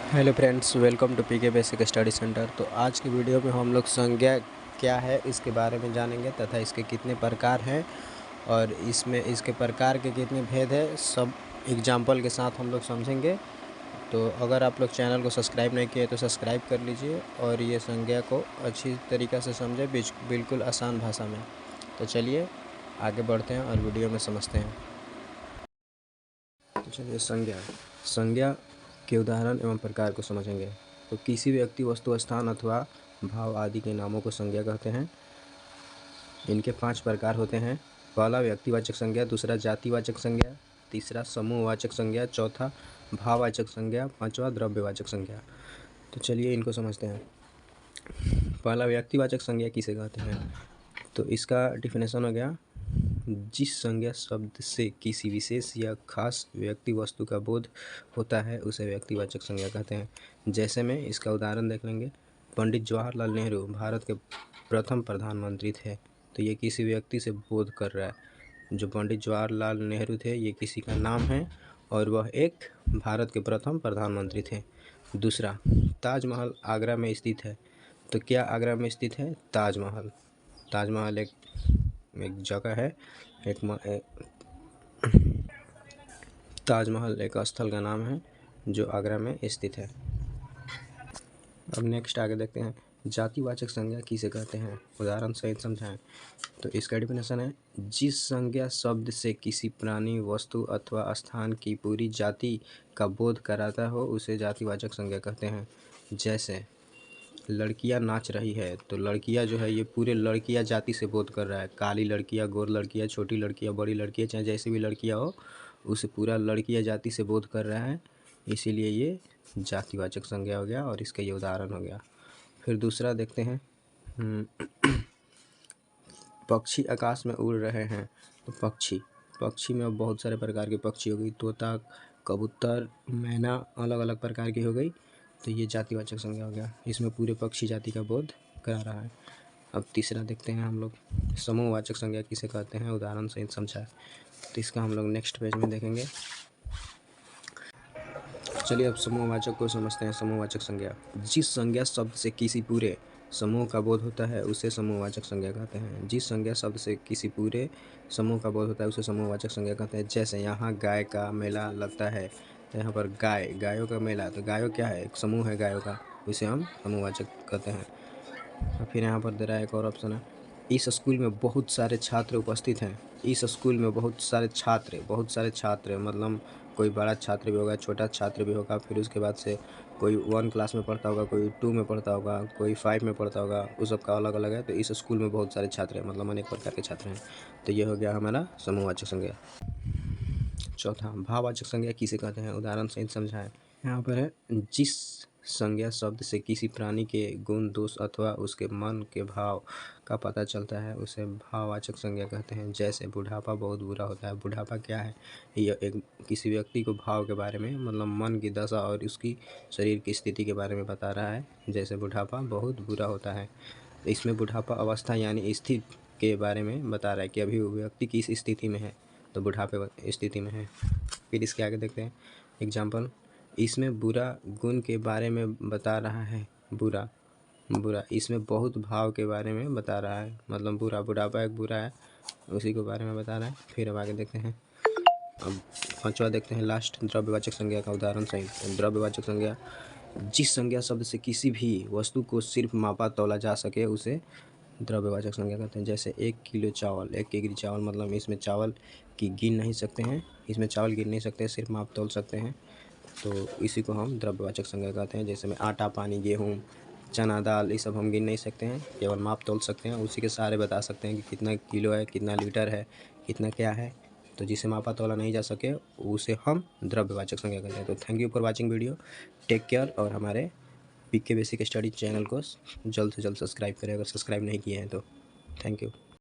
Hello friends, welcome to PK basic study centre. तो आज की वीडियो में हम लोग संज्ञा क्या है इसके बारे में जानेंगे तथा इसके कितने प्रकार हैं और इसमें इसके प्रकार के कितने भेद है, सब एग्जाम्पल के साथ हम लोग समझेंगे। तो अगर आप लोग चैनल को सब्सक्राइब नहीं किए तो सब्सक्राइब कर लीजिए और ये संज्ञा को अच्छी तरीक़ा से समझें, बिल्कुल आसान भाषा में। तो चलिए आगे बढ़ते हैं और वीडियो में समझते हैं। तो चलिए संज्ञा के उदाहरण एवं प्रकार को समझेंगे। तो किसी व्यक्ति, वस्तु, स्थान अथवा भाव आदि के नामों को संज्ञा कहते हैं। इनके 5 प्रकार होते हैं। पहला व्यक्तिवाचक संज्ञा, दूसरा जातिवाचक संज्ञा, तीसरा समूहवाचक संज्ञा, चौथा भाववाचक संज्ञा, पांचवा द्रव्यवाचक संज्ञा। तो चलिए इनको समझते हैं। पहला व्यक्तिवाचक संज्ञा किसे कहते हैं? तो इसका डिफिनेशन हो गया, जिस संज्ञा शब्द से किसी विशेष या खास व्यक्ति वस्तु का बोध होता है उसे व्यक्तिवाचक संज्ञा कहते हैं। जैसे में इसका उदाहरण देख लेंगे। पंडित जवाहरलाल नेहरू भारत के प्रथम प्रधानमंत्री थे। तो ये किसी व्यक्ति से बोध कर रहा है। जो पंडित जवाहरलाल नेहरू थे ये किसी का नाम है और वह एक भारत के प्रथम प्रधानमंत्री थे। दूसरा, ताजमहल आगरा में स्थित है। तो क्या आगरा में स्थित है? ताजमहल एक जगह है, ताजमहल एक स्थल का नाम है जो आगरा में स्थित है। अब नेक्स्ट आगे देखते हैं, जातिवाचक संज्ञा किसे कहते हैं? उदाहरण सहित समझाएं। तो इसका डिफिनेशन है, जिस संज्ञा शब्द से किसी प्राणी, वस्तु अथवा स्थान की पूरी जाति का बोध कराता हो उसे जातिवाचक संज्ञा कहते हैं। जैसे लड़कियां नाच रही है, तो लड़कियां जो है ये पूरे लड़कियां जाति से बोध कर रहा है। काली लड़कियां, गोर लड़कियां, छोटी लड़कियां, बड़ी लड़कियां, चाहे जैसी भी लड़कियां हो उसे पूरा लड़कियां जाति से बोध कर रहा है, इसीलिए ये जातिवाचक संज्ञा हो गया और इसका ये उदाहरण हो गया। फिर दूसरा देखते हैं, पक्षी आकाश में उड़ रहे हैं। तो पक्षी में बहुत सारे प्रकार के पक्षी हो गई, तोता, कबूतर, मैना, अलग अलग प्रकार की हो गई। तो ये जातिवाचक संज्ञा हो गया, इसमें पूरे पक्षी जाति का बोध करा रहा है। अब तीसरा देखते हैं हम लोग, समूहवाचक संज्ञा किसे कहते हैं? उदाहरण सहित समझा है। तो इसका हम लोग नेक्स्ट पेज में देखेंगे। चलिए अब समूहवाचक को समझते हैं। समूहवाचक संज्ञा, जिस संज्ञा शब्द से किसी पूरे समूह का बोध होता है उसे समूहवाचक संज्ञा कहते हैं। जिस संज्ञा शब्द से किसी पूरे समूह का बोध होता है उसे समूहवाचक संज्ञा कहते हैं। जैसे यहाँ गाय का मेला लगता है, तो यहाँ पर गायों का मेला, तो गायों क्या है? एक समूह है गायों का, इसे हम समूहवाचक कहते हैं। फिर यहाँ पर दे रहा है एक और ऑप्शन है, इस स्कूल में बहुत सारे छात्र उपस्थित हैं। इस स्कूल में बहुत सारे छात्र मतलब कोई बड़ा छात्र भी होगा, छोटा छात्र भी होगा, फिर उसके बाद से कोई 1 क्लास में पढ़ता होगा, कोई 2 में पढ़ता होगा, कोई 5 में पढ़ता होगा, उस सब का अलग अलग है। तो इस स्कूल में बहुत सारे छात्र हैं मतलब अनेक प्रकार के छात्र हैं। तो ये हो गया हमारा समूहवाचक संज्ञा। चौथा, भाववाचक संज्ञा किसे कहते हैं? उदाहरण सहित समझाएं। यहाँ पर है, जिस संज्ञा शब्द से किसी प्राणी के गुण, दोष अथवा उसके मन के भाव का पता चलता है उसे भाववाचक संज्ञा कहते हैं। जैसे बुढ़ापा बहुत बुरा होता है। बुढ़ापा क्या है? यह एक किसी व्यक्ति को भाव के बारे में मतलब मन की दशा और उसकी शरीर की स्थिति के बारे में बता रहा है। जैसे बुढ़ापा बहुत बुरा होता है। इसमें बुढ़ापा अवस्था यानी स्थिति के बारे में बता रहा है कि अभी वो व्यक्ति किस स्थिति में है, तो बुढ़ापे स्थिति में है। फिर इसके आगे देखते हैं एग्जाम्पल, इसमें बुरा गुण के बारे में बता रहा है। बुरा इसमें बहुत भाव के बारे में बता रहा है, मतलब बुढ़ापा एक बुरा है, उसी के बारे में बता रहा है। फिर अब आगे देखते हैं, अब 5वां देखते हैं लास्ट, द्रव्यवाचक संज्ञा का उदाहरण सहित। द्रव्यवाचक संज्ञा, जिस संज्ञा शब्द से किसी भी वस्तु को सिर्फ मापा तौला जा सके उसे द्रव्यवाचक संज्ञा कहते हैं। जैसे 1 किलो चावल, 1 केजी चावल, मतलब इसमें चावल की गिन नहीं सकते हैं, इसमें चावल गिन नहीं सकते, सिर्फ माप तौल सकते हैं, तो इसी को हम द्रव्यवाचक संज्ञा कहते हैं। जैसे में आटा, पानी, गेहूँ, चना दाल, ये सब हम गिन नहीं सकते हैं, केवल माप तौल सकते हैं, उसी के सहारे बता सकते हैं कि कितना किलो है, कितना लीटर है, कितना क्या है। तो जिसे मापा तौला नहीं जा सके उसे हम द्रव्यवाचक संज्ञा कहते हैं। तो thank you for watching video, take care, और हमारे पीके बेसिक स्टडी चैनल को जल्द से जल्द सब्सक्राइब करें अगर सब्सक्राइब नहीं किए हैं तो। Thank you.